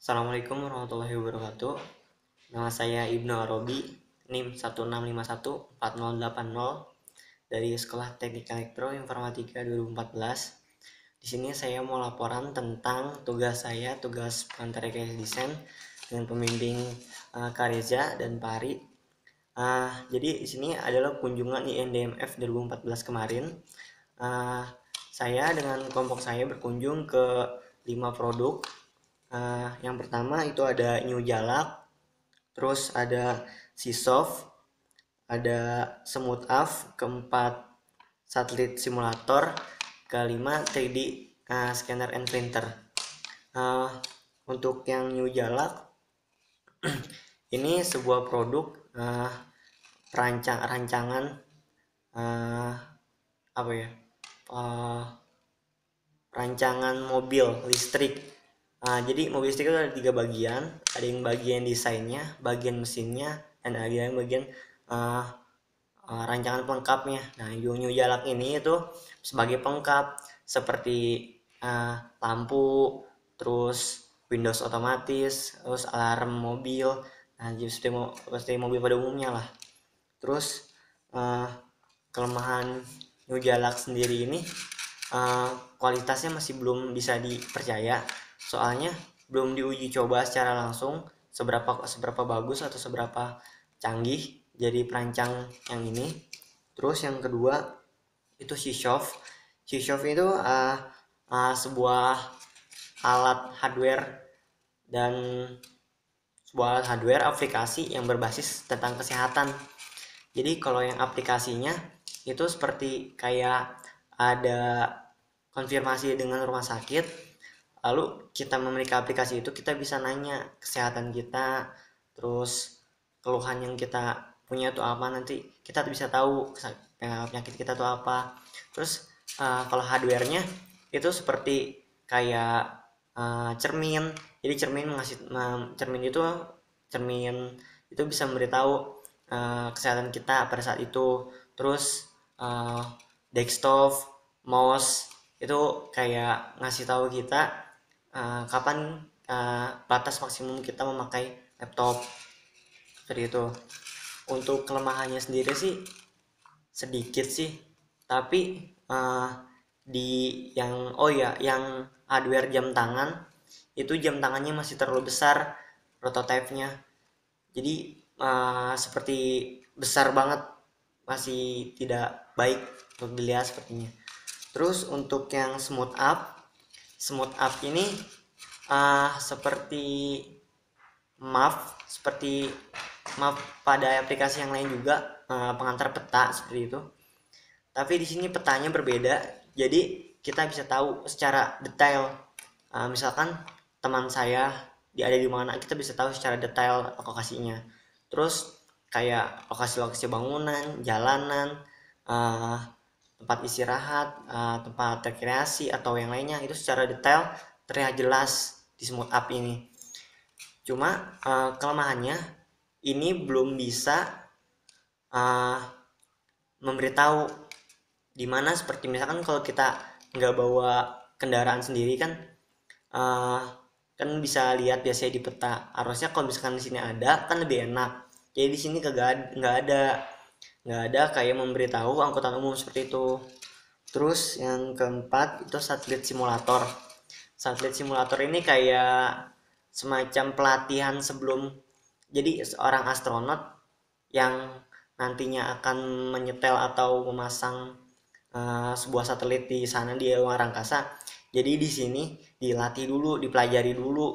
Assalamualaikum warahmatullahi wabarakatuh. Nama saya Ibnu Arabi, NIM 16514080 dari Sekolah Teknik Elektro Informatika 2014. Di sini saya mau laporan tentang tugas saya, tugas pengantar rekayasa desain dengan pembimbing Kak Reza dan Pak Ari. Jadi di sini adalah kunjungan INDMF 2014 kemarin. Saya dengan kelompok saya berkunjung ke 5 produk. Yang pertama itu ada New Jalak, terus ada Sisoft, ada Smooth Up, keempat Satelit Simulator, kelima 3D Scanner and Printer. Untuk yang New Jalak ini sebuah produk rancangan rancangan mobil listrik. Jadi mobil listrik itu ada 3 bagian, ada yang bagian desainnya, bagian mesinnya, dan ada yang bagian rancangan pelengkapnya. Nah, New Jalak ini itu sebagai pelengkap seperti lampu, terus Windows otomatis, terus alarm mobil. Nah, seperti mobil pada umumnya lah. Terus kelemahan New Jalak sendiri ini kualitasnya masih belum bisa dipercaya, soalnya belum diuji coba secara langsung seberapa bagus atau seberapa canggih jadi perancang yang ini. Terus yang kedua itu Sisoft itu sebuah alat hardware dan aplikasi yang berbasis tentang kesehatan. Jadi kalau yang aplikasinya itu seperti kayak ada konfirmasi dengan rumah sakit, lalu kita memiliki aplikasi itu, kita bisa nanya kesehatan kita, terus keluhan yang kita punya itu apa, nanti kita bisa tahu penyakit kita itu apa. Terus kalau hardwarenya itu seperti kayak cermin. Jadi cermin itu bisa memberitahu kesehatan kita pada saat itu. Terus desktop, mouse itu kayak ngasih tahu kita kapan batas maksimum kita memakai laptop, seperti itu. Untuk kelemahannya sendiri sih sedikit sih, tapi di yang hardware jam tangan itu, jam tangannya masih terlalu besar prototipenya. Jadi seperti besar banget, masih tidak baik untuk dilihat sepertinya. Terus untuk yang Smooth Up ini seperti seperti map pada aplikasi yang lain juga, pengantar peta seperti itu. Tapi di sini petanya berbeda, jadi kita bisa tahu secara detail. Misalkan teman saya ada di mana, kita bisa tahu secara detail lokasinya. Terus kayak lokasi-lokasi bangunan, jalanan, tempat istirahat, tempat rekreasi atau yang lainnya, itu secara detail terlihat jelas di Smooth Up ini. Cuma kelemahannya ini belum bisa memberitahu di mana, seperti misalkan kalau kita nggak bawa kendaraan sendiri kan, kan bisa lihat biasanya di peta. Harusnya kalau misalkan di sini ada kan lebih enak. Jadi di sini nggak ada kayak memberitahu angkutan umum seperti itu. Terus yang keempat itu Satelit simulator ini kayak semacam pelatihan sebelum jadi seorang astronot yang nantinya akan menyetel atau memasang sebuah satelit di sana di luar angkasa. Jadi di sini dipelajari dulu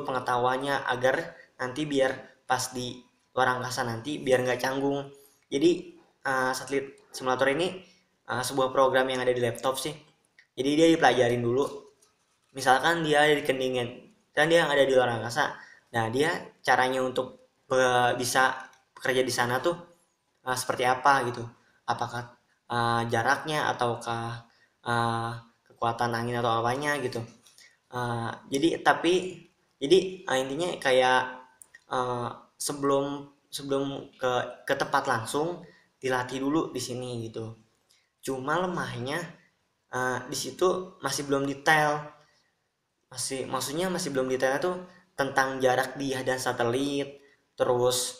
pengetahuannya, agar nanti biar pas di luar angkasa nanti biar nggak canggung. Jadi satelit simulator ini sebuah program yang ada di laptop sih. Jadi dia dipelajarin dulu. Misalkan dia ada di Kendingen, dan dia yang ada di luar angkasa. Nah, dia caranya untuk bisa bekerja di sana tuh seperti apa gitu. Apakah jaraknya, ataukah kekuatan angin atau apanya gitu. Jadi intinya kayak sebelum ke tempat langsung dilatih dulu di sini gitu. Cuma lemahnya di situ masih belum detail. maksudnya masih belum detail tuh tentang jarak dia dan satelit, terus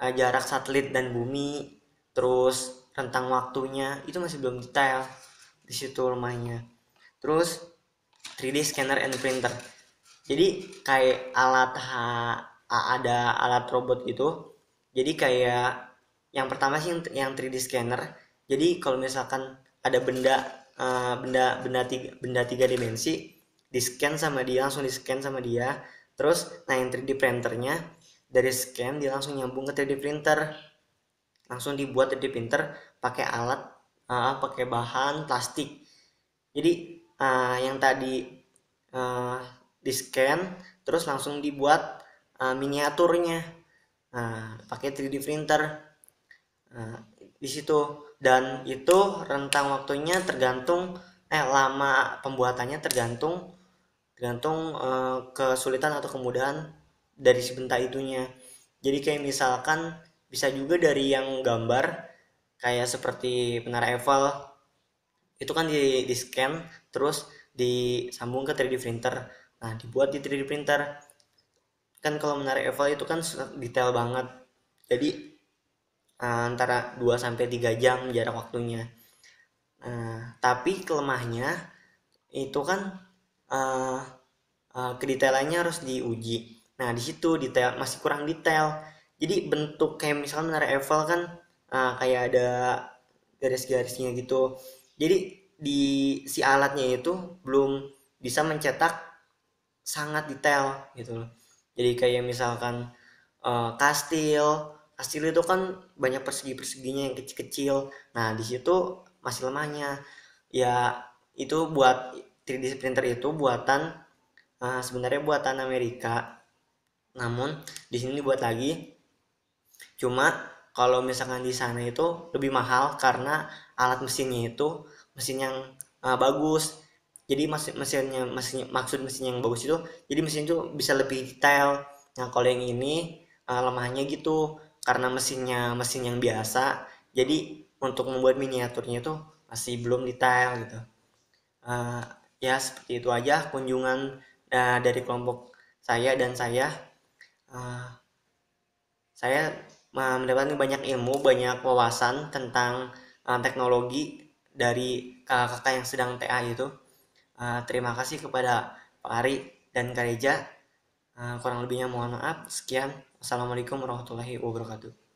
jarak satelit dan bumi, terus rentang waktunya itu masih belum detail di situ lemahnya. Terus 3D scanner and printer. Jadi kayak ada alat robot gitu. Jadi kayak yang pertama sih yang 3D scanner. Jadi kalau misalkan ada benda tiga dimensi, di scan sama dia, langsung di scan sama dia. Terus nah yang 3D printernya dari scan dia langsung nyambung ke 3D printer, langsung dibuat 3D printer pakai pakai bahan plastik. Jadi yang tadi uh, di scan terus langsung dibuat miniaturnya, pakai 3D printer. Di situ, dan itu rentang waktunya tergantung lama pembuatannya tergantung tergantung kesulitan atau kemudahan dari si benda itunya. Jadi kayak misalkan bisa juga dari yang gambar kayak seperti Menara Eiffel, itu kan di scan terus disambung ke 3D printer. Nah, dibuat di 3D printer. Kan kalau Menara Eiffel itu kan detail banget. Jadi antara 2 sampai 3 jam jarak waktunya. Tapi kelemahnya itu kan uh, kedetailannya harus diuji. Nah, di situ detail masih kurang detail. Jadi bentuk kayak misalnya Menara Eiffel kan kayak ada garis-garisnya gitu. Jadi di si alatnya itu belum bisa mencetak sangat detail gitu loh. Jadi kayak misalkan kastil, kastil itu kan banyak persegi-perseginya yang kecil-kecil. Nah, di situ masih lemahnya. Ya, itu buat 3D printer itu buatan sebenarnya buatan Amerika. Namun di sini dibuat lagi. Cuma kalau misalkan di sana itu lebih mahal karena alat mesinnya itu mesin yang bagus. Jadi maksud mesin yang bagus itu, jadi mesin itu bisa lebih detail. Nah, kalau yang ini lemahnya gitu karena mesin yang biasa. Jadi untuk membuat miniaturnya itu masih belum detail gitu. Uh, ya seperti itu aja kunjungan dari kelompok saya, dan uh, saya mendapatkan banyak ilmu, banyak wawasan tentang teknologi dari kakak-kakak yang sedang TA itu. Terima kasih kepada Pak Ari dan Kak Reja. Kurang lebihnya mohon maaf. Sekian. Wassalamualaikum warahmatullahi wabarakatuh.